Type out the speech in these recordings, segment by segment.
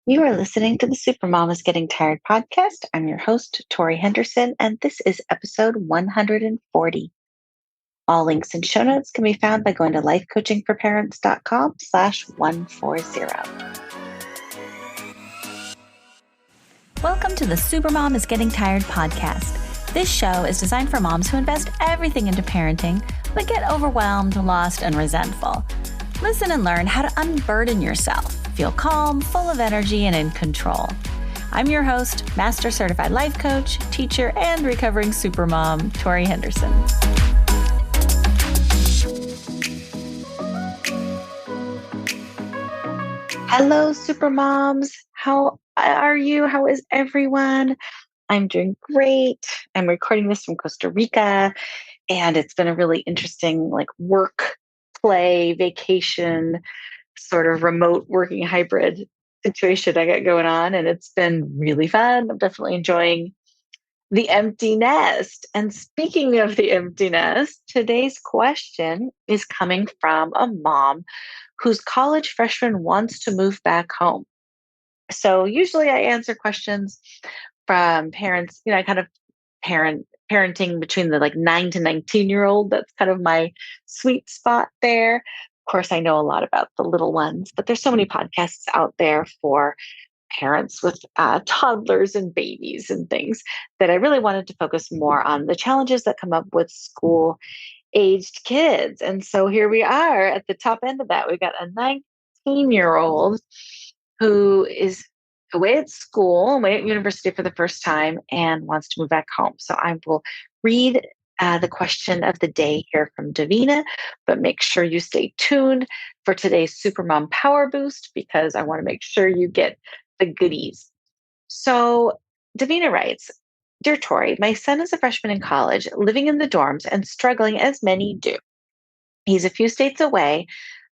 You are listening to the Supermom is Getting Tired podcast. I'm your host, Torie Henderson, and this is episode 140. All links and show notes can be found by going to lifecoachingforparents.com/140. Welcome to the Supermom is Getting Tired podcast. This show is designed for moms who invest everything into parenting, but get overwhelmed, lost, and resentful. Listen and learn how to unburden yourself, feel calm, full of energy, and in control. I'm your host, Master Certified Life Coach, teacher, and recovering supermom, Torie Henderson. Hello, Supermoms. How are you? How is everyone? I'm doing great. I'm recording this from Costa Rica, and it's been a really interesting work, play, vacation, sort of remote working hybrid situation I got going on, and it's been really fun. I'm definitely enjoying the empty nest. And speaking of the empty nest, today's question is coming from a mom whose college freshman wants to move back home. So usually I answer questions from parents, I kind of parenting between the 9 to 19-year-old. That's kind of my sweet spot there. Of course, I know a lot about the little ones, but there's so many podcasts out there for parents with toddlers and babies and things that I really wanted to focus more on the challenges that come up with school aged kids. And so here we are at the top end of that. We've got a 19-year-old who is away at school, away at university for the first time, and wants to move back home. So I will read the question of the day here from Davina, but make sure you stay tuned for today's Supermom Power Boost because I want to make sure you get the goodies. So Davina writes, Dear Torie, my son is a freshman in college, living in the dorms and struggling as many do. He's a few states away,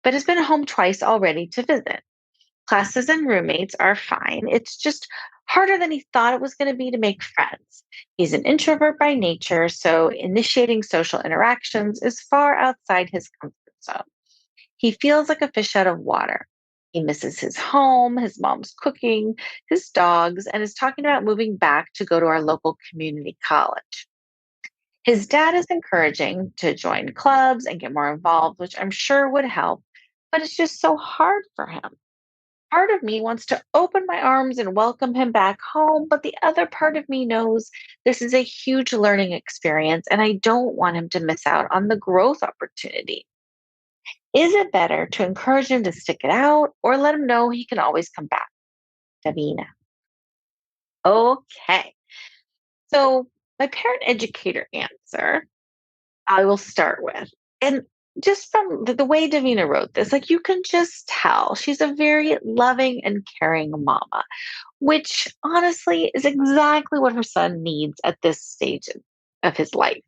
but has been home twice already to visit. Classes and roommates are fine. It's just harder than he thought it was going to be to make friends. He's an introvert by nature, so initiating social interactions is far outside his comfort zone. He feels like a fish out of water. He misses his home, his mom's cooking, his dogs, and is talking about moving back to go to our local community college. His dad is encouraging to join clubs and get more involved, which I'm sure would help, but it's just so hard for him. Part of me wants to open my arms and welcome him back home, but the other part of me knows this is a huge learning experience and I don't want him to miss out on the growth opportunity. Is it better to encourage him to stick it out or let him know he can always come back? Davina. Okay. So, my parent educator answer, I will start with. And just from the way Davina wrote this, you can just tell she's a very loving and caring mama, which honestly is exactly what her son needs at this stage of his life.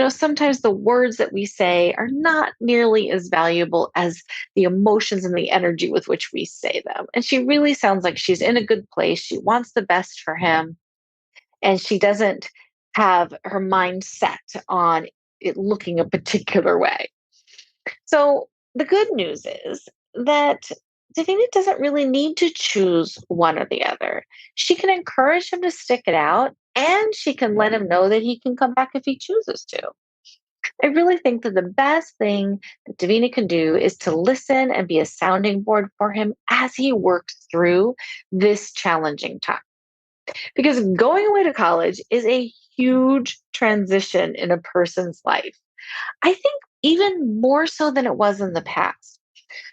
Sometimes the words that we say are not nearly as valuable as the emotions and the energy with which we say them. And she really sounds like she's in a good place. She wants the best for him, and she doesn't have her mind set on it looking a particular way. So the good news is that Davina doesn't really need to choose one or the other. She can encourage him to stick it out, and she can let him know that he can come back if he chooses to. I really think that the best thing that Davina can do is to listen and be a sounding board for him as he works through this challenging time. Because going away to college is a huge transition in a person's life. I think even more so than it was in the past.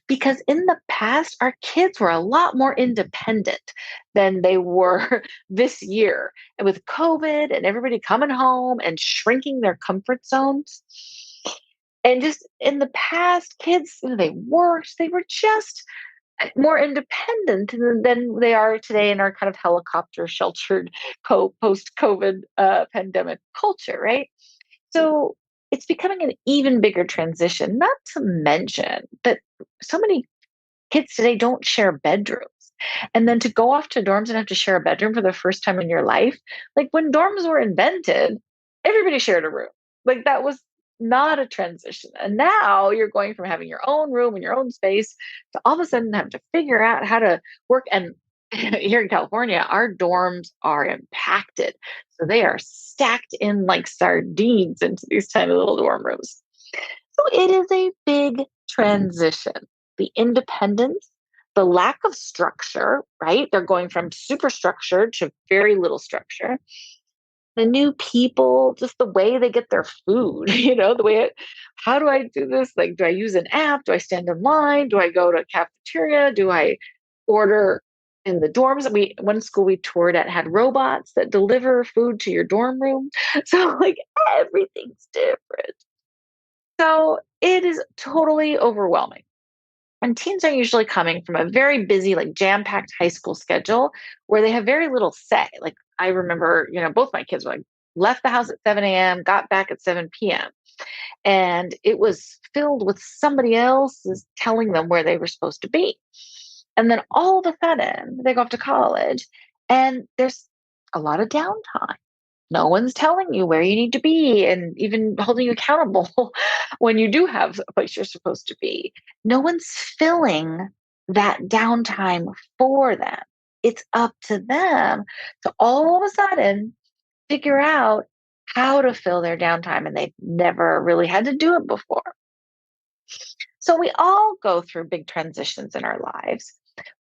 Because in the past, our kids were a lot more independent than they were this year. And with COVID and everybody coming home and shrinking their comfort zones, and just in the past, kids, they worked, they were just more independent than they are today in our kind of helicopter sheltered post COVID pandemic culture, right? So it's becoming an even bigger transition, not to mention that so many kids today don't share bedrooms. And then to go off to dorms and have to share a bedroom for the first time in your life, like when dorms were invented, everybody shared a room. Like that was not a transition. And now you're going from having your own room and your own space to all of a sudden have to figure out how to work. And here in California, our dorms are impacted. So they are stacked in like sardines into these tiny little dorm rooms. So it is a big transition. The independence, the lack of structure, right? They're going from super structured to very little structure. The new people, just the way they get their food, the way how do I do this? Like, do I use an app? Do I stand in line? Do I go to a cafeteria? Do I order in the dorms? One school we toured at had robots that deliver food to your dorm room. So like everything's different. So it is totally overwhelming. And teens are usually coming from a very busy, like jam packed high school schedule where they have very little say. Like I remember, both my kids were like, left the house at 7 a.m., got back at 7 p.m. And it was filled with somebody else's telling them where they were supposed to be. And then all of a sudden, they go off to college and there's a lot of downtime. No one's telling you where you need to be and even holding you accountable when you do have a place you're supposed to be. No one's filling that downtime for them. It's up to them to all of a sudden figure out how to fill their downtime, and they've never really had to do it before. So we all go through big transitions in our lives,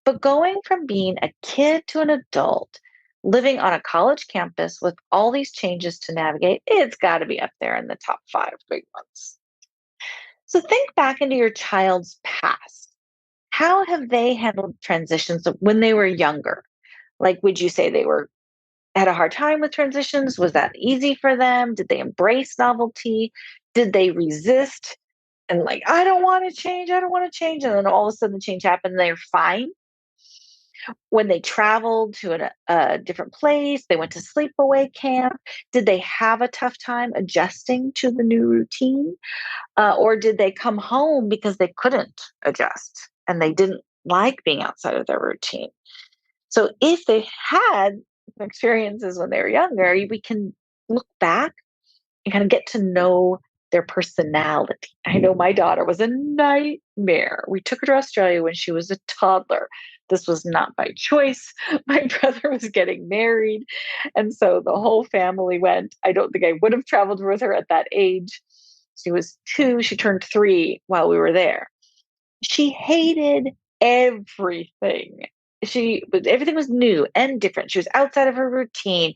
but going from being a kid to an adult, living on a college campus with all these changes to navigate, it's got to be up there in the top 5 big ones. So think back into your child's past. How have they handled transitions when they were younger? Like, would you say they were had a hard time with transitions? Was that easy for them? Did they embrace novelty? Did they resist and like, I don't want to change, I don't want to change. And then all of a sudden the change happened and they're fine. When they traveled to a different place, they went to sleepaway camp. Did they have a tough time adjusting to the new routine? Or did they come home because they couldn't adjust and they didn't like being outside of their routine? So if they had experiences when they were younger, we can look back and kind of get to know their personality. I know my daughter was a nightmare. We took her to Australia when she was a toddler. This was not by choice. My brother was getting married. And so the whole family went. I don't think I would have traveled with her at that age. She was 2, she turned 3 while we were there. She hated everything. Everything was new and different. She was outside of her routine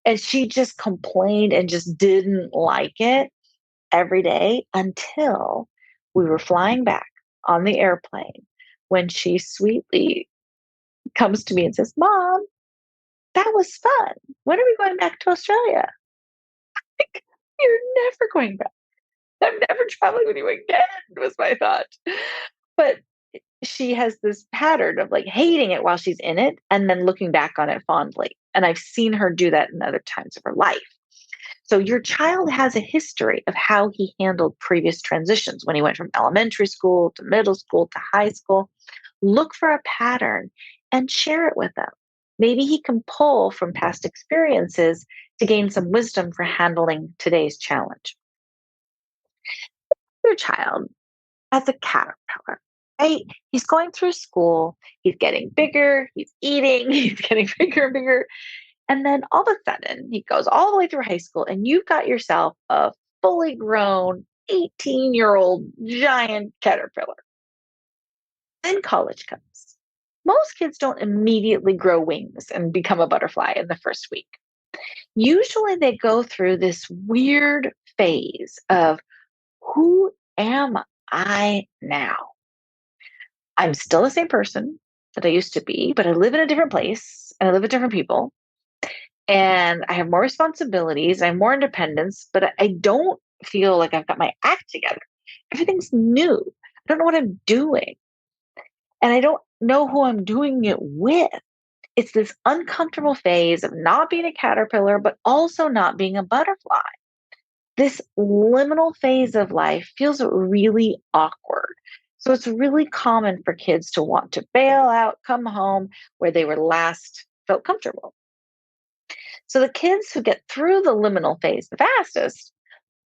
and she just complained and just didn't like it every day until we were flying back on the airplane when she sweetly comes to me and says, Mom, that was fun. When are we going back to Australia? Like, you're never going back. I'm never traveling with you again, was my thought. But she has this pattern of like hating it while she's in it and then looking back on it fondly. And I've seen her do that in other times of her life. So your child has a history of how he handled previous transitions when he went from elementary school to middle school to high school. Look for a pattern and share it with them. Maybe he can pull from past experiences to gain some wisdom for handling today's challenge. Your child as a caterpillar, right? He's going through school, he's getting bigger, he's eating, he's getting bigger and bigger. And then all of a sudden, he goes all the way through high school, and you've got yourself a fully grown 18-year-old giant caterpillar. Then college comes. Most kids don't immediately grow wings and become a butterfly in the first week. Usually, they go through this weird phase of who am I now? I'm still the same person that I used to be, but I live in a different place and I live with different people. And I have more responsibilities, I have more independence, but I don't feel like I've got my act together. Everything's new. I don't know what I'm doing. And I don't know who I'm doing it with. It's this uncomfortable phase of not being a caterpillar, but also not being a butterfly. This liminal phase of life feels really awkward. So it's really common for kids to want to bail out, come home where they were last felt comfortable. So the kids who get through the liminal phase the fastest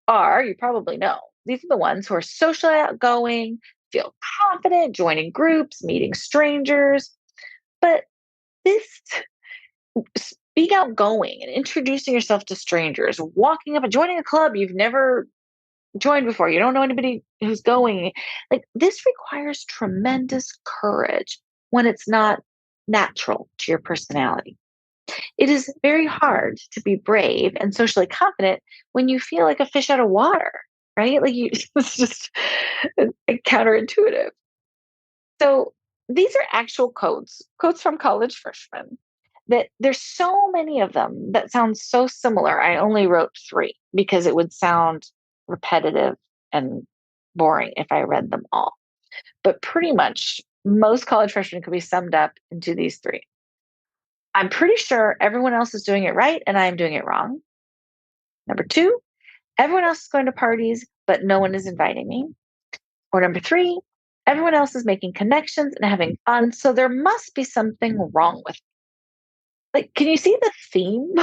are, you probably know, these are the ones who are socially outgoing, feel confident joining groups, meeting strangers, but this being outgoing and introducing yourself to strangers, walking up and joining a club you've never joined before, you don't know anybody who's going, like this requires tremendous courage when it's not natural to your personality. It is very hard to be brave and socially confident when you feel like a fish out of water, right? Like you, it's just counterintuitive. So these are actual quotes from college freshmen. That there's so many of them that sound so similar. I only wrote three because it would sound repetitive and boring if I read them all. But pretty much most college freshmen could be summed up into these three. I'm pretty sure everyone else is doing it right and I'm doing it wrong. Number two, everyone else is going to parties, but no one is inviting me. Or number three, everyone else is making connections and having fun, so there must be something wrong with me. Like, can you see the theme?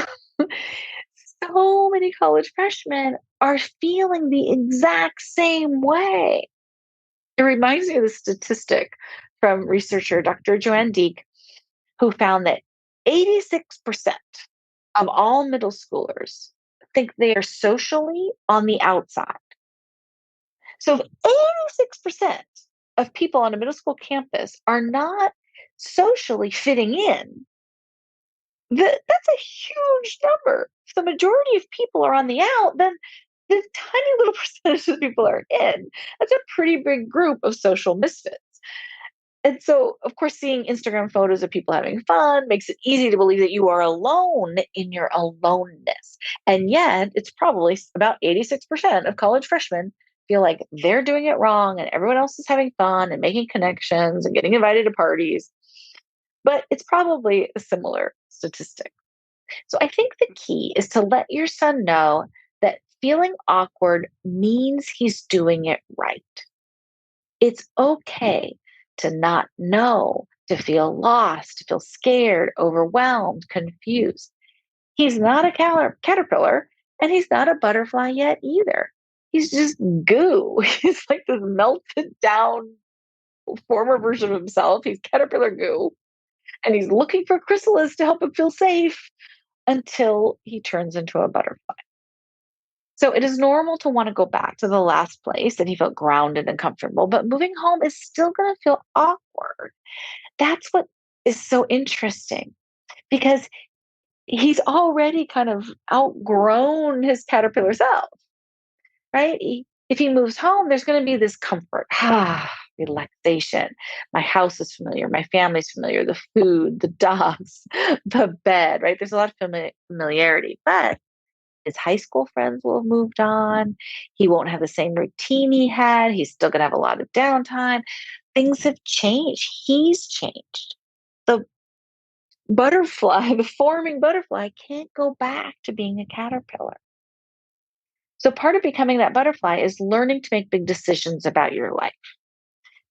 So many college freshmen are feeling the exact same way. It reminds me of the statistic from researcher Dr. Joanne Deek, who found that 86% of all middle schoolers think they are socially on the outside. So if 86% of people on a middle school campus are not socially fitting in, that's a huge number. If the majority of people are on the out, then the tiny little percentage of people are in. That's a pretty big group of social misfits. And so, of course, seeing Instagram photos of people having fun makes it easy to believe that you are alone in your aloneness. And yet, it's probably about 86% of college freshmen feel like they're doing it wrong and everyone else is having fun and making connections and getting invited to parties. But it's probably a similar statistic. So I think the key is to let your son know that feeling awkward means he's doing it right. It's okay to not know, to feel lost, to feel scared, overwhelmed, confused. He's not a caterpillar and he's not a butterfly yet either. He's just goo. He's like this melted down former version of himself. He's caterpillar goo and he's looking for chrysalis to help him feel safe until he turns into a butterfly. So it is normal to want to go back to the last place that he felt grounded and comfortable, but moving home is still going to feel awkward. That's what is so interesting because he's already kind of outgrown his caterpillar self, right? If he moves home, there's going to be this comfort, relaxation. My house is familiar, my family's familiar, the food, the dogs, the bed, right? There's a lot of familiarity, but his high school friends will have moved on. He won't have the same routine he had. He's still going to have a lot of downtime. Things have changed. He's changed. The butterfly, the forming butterfly, can't go back to being a caterpillar. So, part of becoming that butterfly is learning to make big decisions about your life.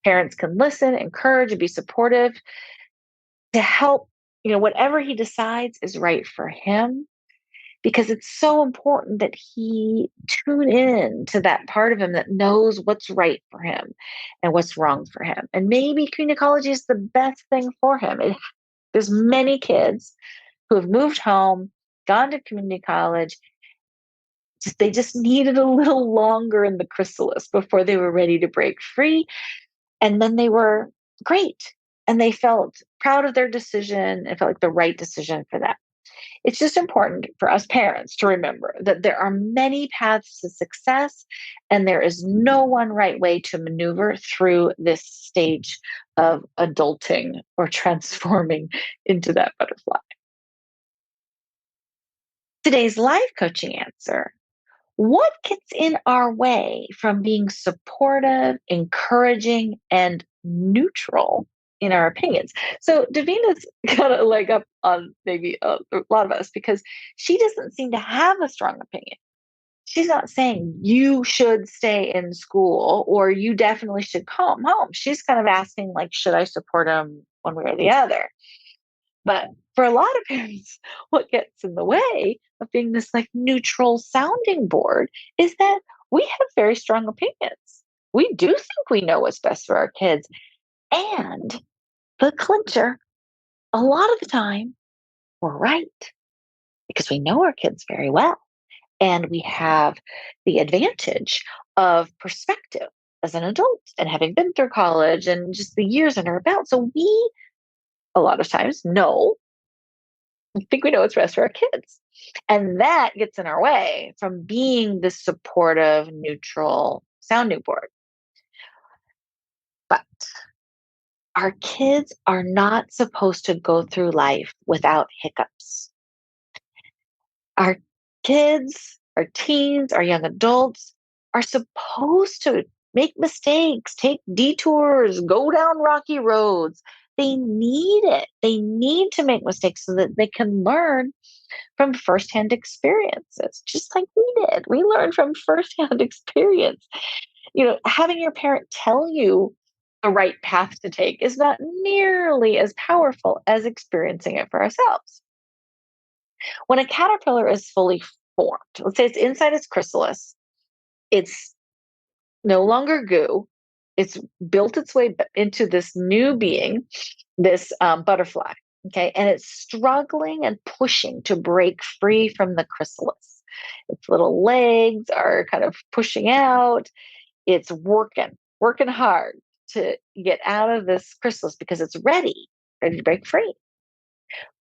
Parents can listen, encourage, and be supportive to help, whatever he decides is right for him because it's so important that he tune in to that part of him that knows what's right for him and what's wrong for him. And maybe community college is the best thing for him. There's many kids who have moved home, gone to community college. They just needed a little longer in the chrysalis before they were ready to break free. And then they were great. And they felt proud of their decision. It felt like the right decision for them. It's just important for us parents to remember that there are many paths to success and there is no one right way to maneuver through this stage of adulting or transforming into that butterfly. Today's life coaching answer: what gets in our way from being supportive, encouraging, and neutral in our opinions? So Davina's got a leg up on maybe a lot of us because she doesn't seem to have a strong opinion. She's not saying you should stay in school or you definitely should come home. She's kind of asking, like, should I support him one way or the other? But for a lot of parents, what gets in the way of being this like neutral sounding board is that we have very strong opinions. We do think we know what's best for our kids. And the clincher, a lot of the time, we're right because we know our kids very well. And we have the advantage of perspective as an adult and having been through college and just the years under our belt. So we, a lot of times, think we know what's best for our kids. And that gets in our way from being this supportive, neutral sounding board. But our kids are not supposed to go through life without hiccups. Our kids, our teens, our young adults are supposed to make mistakes, take detours, go down rocky roads. They need it. They need to make mistakes so that they can learn from firsthand experiences, just like we did. We learned from firsthand experience. Having your parent tell you the right path to take is not nearly as powerful as experiencing it for ourselves. When a caterpillar is fully formed, let's say it's inside its chrysalis, it's no longer goo, it's built its way into this new being, this butterfly. Okay. And it's struggling and pushing to break free from the chrysalis. Its little legs are kind of pushing out. It's working hard to get out of this chrysalis because it's ready to break free.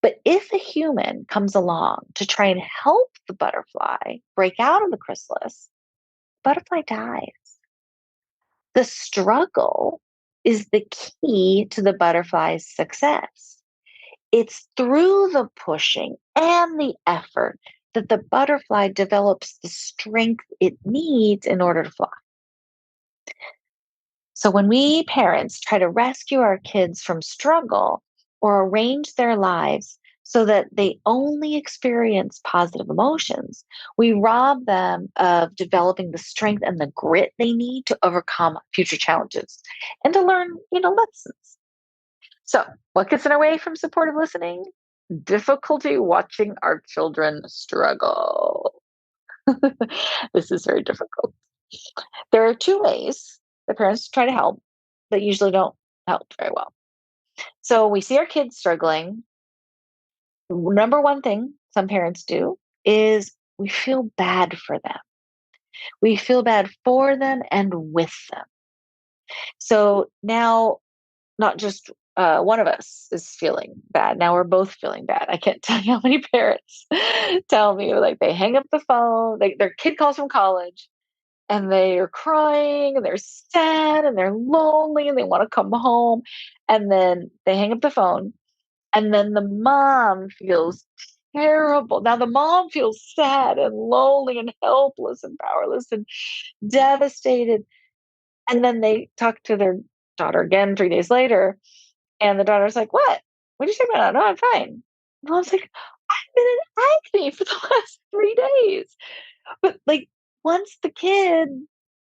But if a human comes along to try and help the butterfly break out of the chrysalis, the butterfly dies. The struggle is the key to the butterfly's success. It's through the pushing and the effort that the butterfly develops the strength it needs in order to fly. So when we parents try to rescue our kids from struggle or arrange their lives so that they only experience positive emotions, we rob them of developing the strength and the grit they need to overcome future challenges and to learn, lessons. So, what gets in our way from supportive listening? Difficulty watching our children struggle. This is very difficult. There are two ways that parents try to help that usually don't help very well. So we see our kids struggling. Number one thing some parents do is we feel bad for them. We feel bad for them and with them. So now, not just one of us is feeling bad. Now we're both feeling bad. I can't tell you how many parents tell me like they hang up the phone, their kid calls from college and they are crying and they're sad and they're lonely and they want to come home. And then they hang up the phone. And then the mom feels terrible. Now the mom feels sad and lonely and helpless and powerless and devastated. And then they talk to their daughter again 3 days later. And the daughter's like, "What? What are you talking about? No, I'm fine." The mom's like, "I've been in agony for the last 3 days." But like once the kid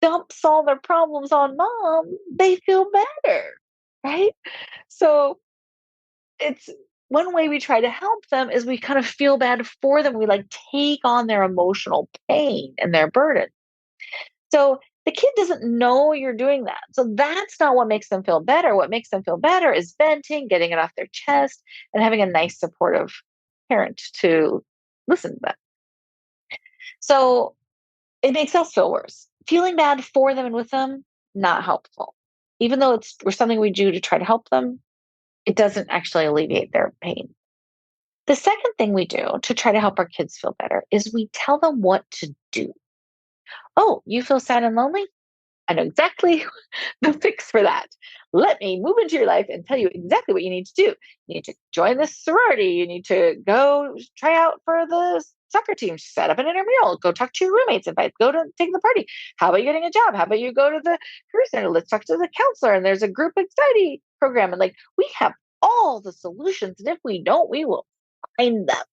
dumps all their problems on mom, they feel better, right? So it's one way we try to help them is we kind of feel bad for them. We like take on their emotional pain and their burden. So the kid doesn't know you're doing that. So that's not what makes them feel better. What makes them feel better is venting, getting it off their chest, and having a nice, supportive parent to listen to them. So it makes us feel worse. Feeling bad for them and with them, not helpful. Even though it's or something we do to try to help them, it doesn't actually alleviate their pain. The second thing we do to try to help our kids feel better is we tell them what to do. Oh, you feel sad and lonely? I know exactly the fix for that. Let me move into your life and tell you exactly what you need to do. You need to join this sorority. You need to go try out for the soccer team, set up an intramural, go talk to your roommates, go to take the party. How about you getting a job? How about you go to the career center? Let's talk to the counselor. And there's a group anxiety program. And like we have all the solutions. And if we don't, we will find them.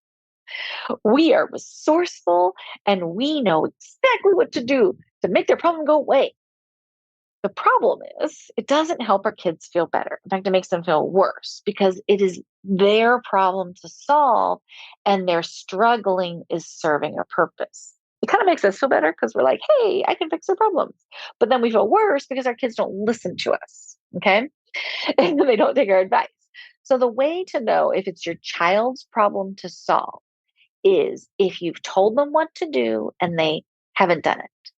We are resourceful and we know exactly what to do to make their problem go away. The problem is, it doesn't help our kids feel better. In fact, it makes them feel worse because it is their problem to solve and their struggling is serving a purpose. It kind of makes us feel better because we're like, hey, I can fix their problems. But then we feel worse because our kids don't listen to us. Okay. And they don't take our advice. So the way to know if it's your child's problem to solve is if you've told them what to do and they haven't done it.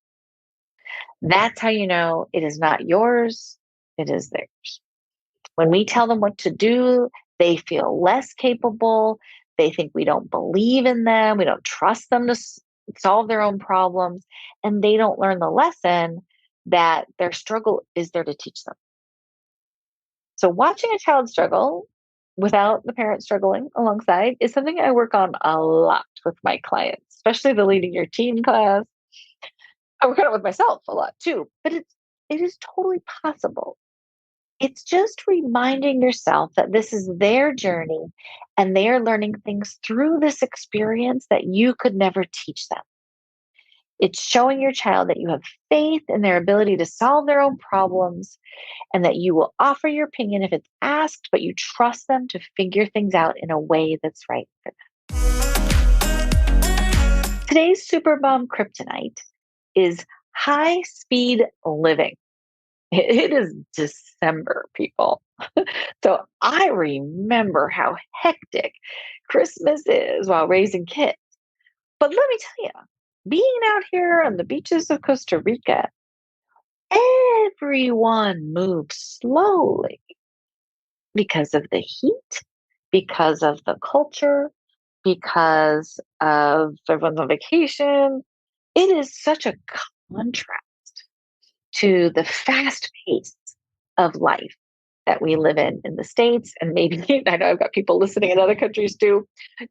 That's how you know it is not yours, it is theirs. When we tell them what to do, they feel less capable. They think we don't believe in them. We don't trust them to solve their own problems. And they don't learn the lesson that their struggle is there to teach them. So, watching a child struggle without the parent struggling alongside is something I work on a lot with my clients, especially the leading your teen class. I work on it with myself a lot too, but it is totally possible. It's just reminding yourself that this is their journey and they are learning things through this experience that you could never teach them. It's showing your child that you have faith in their ability to solve their own problems and that you will offer your opinion if it's asked, but you trust them to figure things out in a way that's right for them. Today's Supermom Kryptonite is high speed living. It is December, people. So I remember how hectic Christmas is while raising kids. But let me tell you, being out here on the beaches of Costa Rica, everyone moves slowly because of the heat, because of the culture, because of everyone's on vacation. It is such a contrast to the fast pace of life that we live in the States. And maybe, I know I've got people listening in other countries too.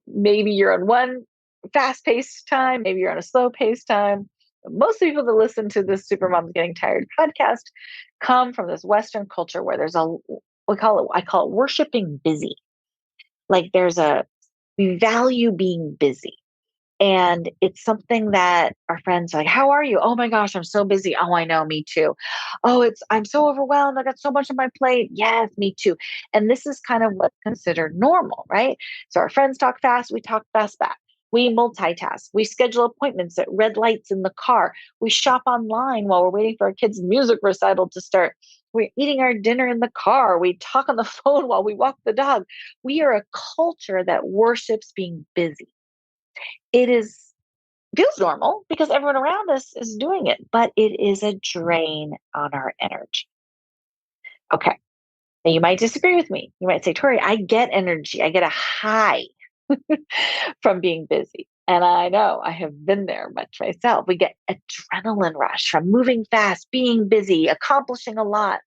Maybe you're on one fast paced time, maybe you're on a slow paced time. Most people that listen to this Supermom's Getting Tired podcast come from this Western culture where there's I call it worshiping busy. Like we value being busy. And it's something that our friends are like, how are you? Oh my gosh, I'm so busy. Oh, I know, me too. Oh, I'm so overwhelmed. I got so much on my plate. Yes, me too. And this is kind of what's considered normal, right? So our friends talk fast, we talk fast back. We multitask. We schedule appointments at red lights in the car. We shop online while we're waiting for our kids' music recital to start. We're eating our dinner in the car. We talk on the phone while we walk the dog. We are a culture that worships being busy. It feels normal because everyone around us is doing it, but it is a drain on our energy. Okay. Now you might disagree with me. You might say, Torie, I get energy. I get a high from being busy. And I know I have been there much myself. We get adrenaline rush from moving fast, being busy, accomplishing a lot.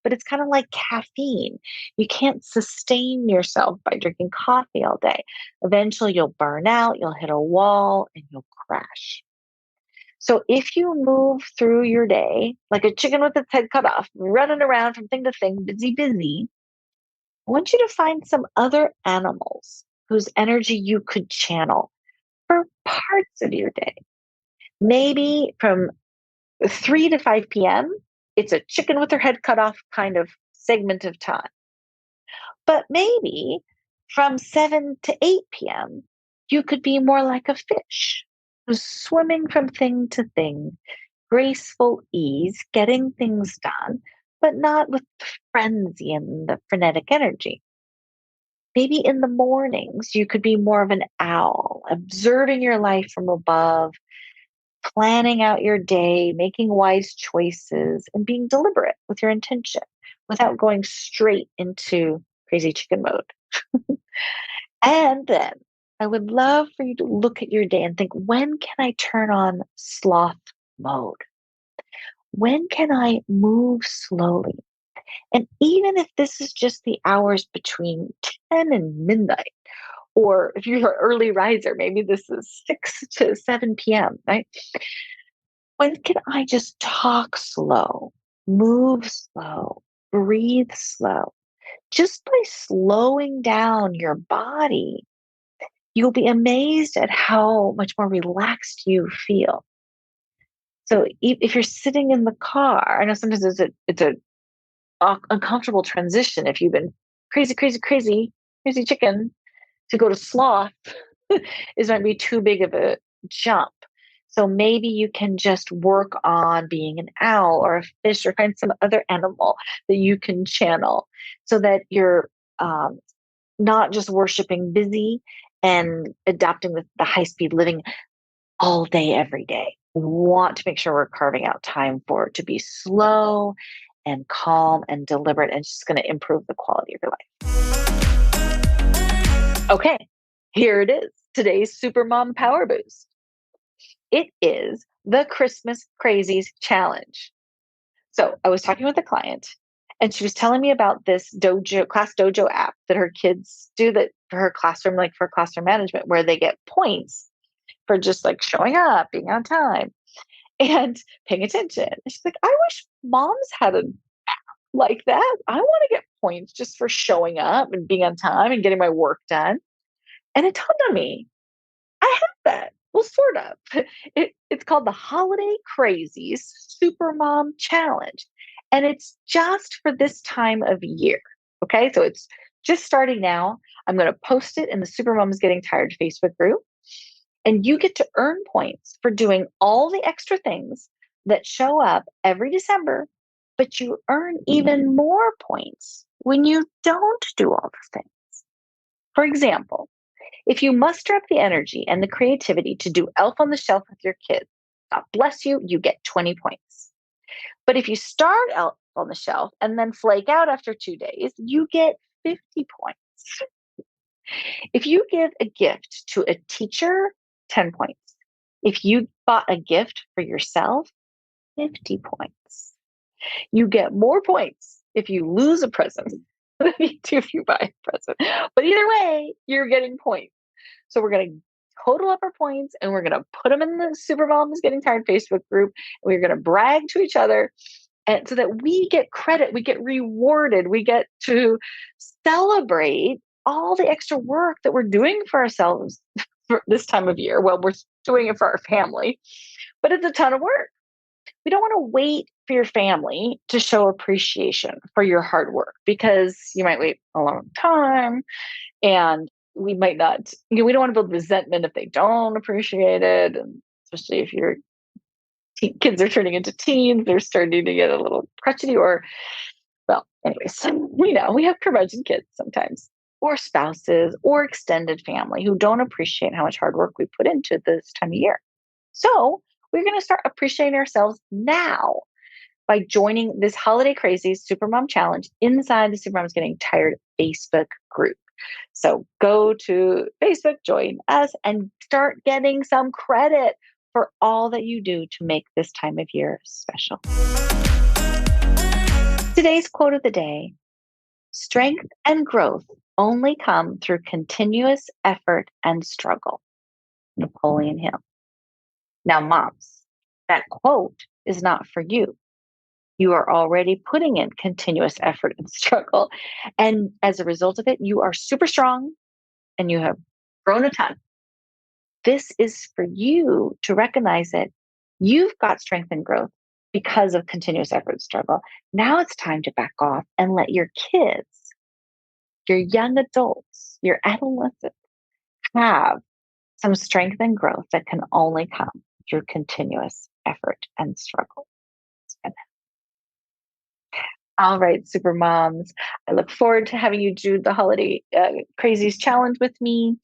But it's kind of like caffeine. You can't sustain yourself by drinking coffee all day. Eventually, you'll burn out, you'll hit a wall, and you'll crash. So if you move through your day like a chicken with its head cut off, running around from thing to thing, busy, busy, I want you to find some other animals whose energy you could channel for parts of your day. Maybe from 3 to 5 p.m., it's a chicken with her head cut off kind of segment of time. But maybe from 7 to 8 p.m., you could be more like a fish who's swimming from thing to thing, graceful ease, getting things done, but not with the frenzy and the frenetic energy. Maybe in the mornings, you could be more of an owl, observing your life from above, planning out your day, making wise choices, and being deliberate with your intention without going straight into crazy chicken mode. And then I would love for you to look at your day and think, when can I turn on sloth mode? When can I move slowly? And even if this is just the hours between 10 and midnight, or if you're an early riser, maybe this is 6 to 7 p.m., right? When can I just talk slow, move slow, breathe slow? Just by slowing down your body, you'll be amazed at how much more relaxed you feel. So if you're sitting in the car, I know sometimes it's a uncomfortable transition if you've been crazy, crazy, crazy, crazy chicken to go to sloth is might be too big of a jump. So maybe you can just work on being an owl or a fish or find some other animal that you can channel so that you're not just worshiping busy and adopting the high-speed living all day, every day. We want to make sure we're carving out time for it to be slow and calm and deliberate, and it's just going to improve the quality of your life. Okay, here it is. Today's Supermom Power Boost. It is the Christmas Crazies Challenge. So I was talking with a client, and she was telling me about this Class Dojo app that her kids do that for her classroom, like for classroom management, where they get points for just like showing up, being on time, and paying attention. And she's like, I wish moms had an app like that. I want to get points just for showing up and being on time and getting my work done. And it dawned on me, I have that. Well, sort of. It's called the Holiday Crazies Supermom Challenge. And it's just for this time of year. Okay. So it's just starting now. I'm going to post it in the Supermom is Getting Tired Facebook group. And you get to earn points for doing all the extra things that show up every December, but you earn even more points when you don't do all the things. For example, if you muster up the energy and the creativity to do Elf on the Shelf with your kids, God bless you, you get 20 points. But if you start Elf on the Shelf and then flake out after 2 days, you get 50 points. If you give a gift to a teacher, 10 points. If you bought a gift for yourself, 50 points. You get more points if you lose a present than you do if you buy a present. But either way, you're getting points. So we're going to total up our points and we're going to put them in the Supermom is Getting Tired Facebook group. And we're going to brag to each other, and so that we get credit, we get rewarded, we get to celebrate all the extra work that we're doing for ourselves for this time of year. Well, we're doing it for our family, but it's a ton of work. We don't want to wait for your family to show appreciation for your hard work, because you might wait a long time and we might not, we don't want to build resentment if they don't appreciate it. And especially if your kids are turning into teens, they're starting to get a little crotchety well, anyways, we have curmudgeon kids sometimes, or spouses or extended family who don't appreciate how much hard work we put into this time of year. So we're going to start appreciating ourselves now by joining this Holiday Crazies Supermom Challenge inside the Supermom is Getting Tired Facebook group. So go to Facebook, join us, and start getting some credit for all that you do to make this time of year special. Today's quote of the day: strength and growth only come through continuous effort and struggle. Napoleon Hill. Now, moms, that quote is not for you. You are already putting in continuous effort and struggle. And as a result of it, you are super strong and you have grown a ton. This is for you to recognize that you've got strength and growth because of continuous effort and struggle. Now it's time to back off and let your kids, your young adults, your adolescents have some strength and growth that can only come through continuous effort and struggle. All right, super moms, I look forward to having you do the Holiday Crazies Challenge with me.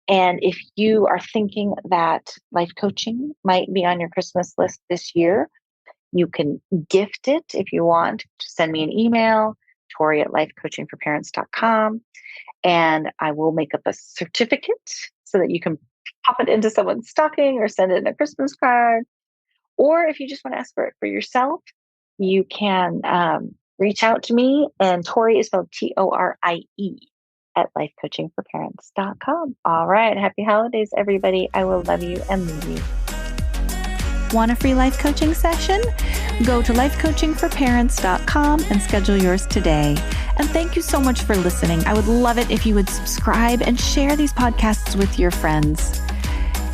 And if you are thinking that life coaching might be on your Christmas list this year, you can gift it if you want. Just send me an email, Torie@lifecoachingforparents.com, and I will make up a certificate so that you can pop it into someone's stocking or send it in a Christmas card. Or if you just want to ask for it for yourself, you can reach out to me, and Torie is spelled Torie at lifecoachingforparents.com. All right. Happy holidays, everybody. I will love you and leave you. Want a free life coaching session? Go to lifecoachingforparents.com and schedule yours today. And thank you so much for listening. I would love it if you would subscribe and share these podcasts with your friends.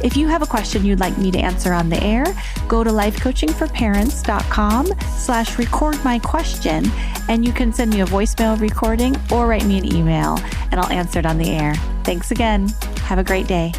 If you have a question you'd like me to answer on the air, go to lifecoachingforparents.com/record-my-question, and you can send me a voicemail recording or write me an email, and I'll answer it on the air. Thanks again. Have a great day.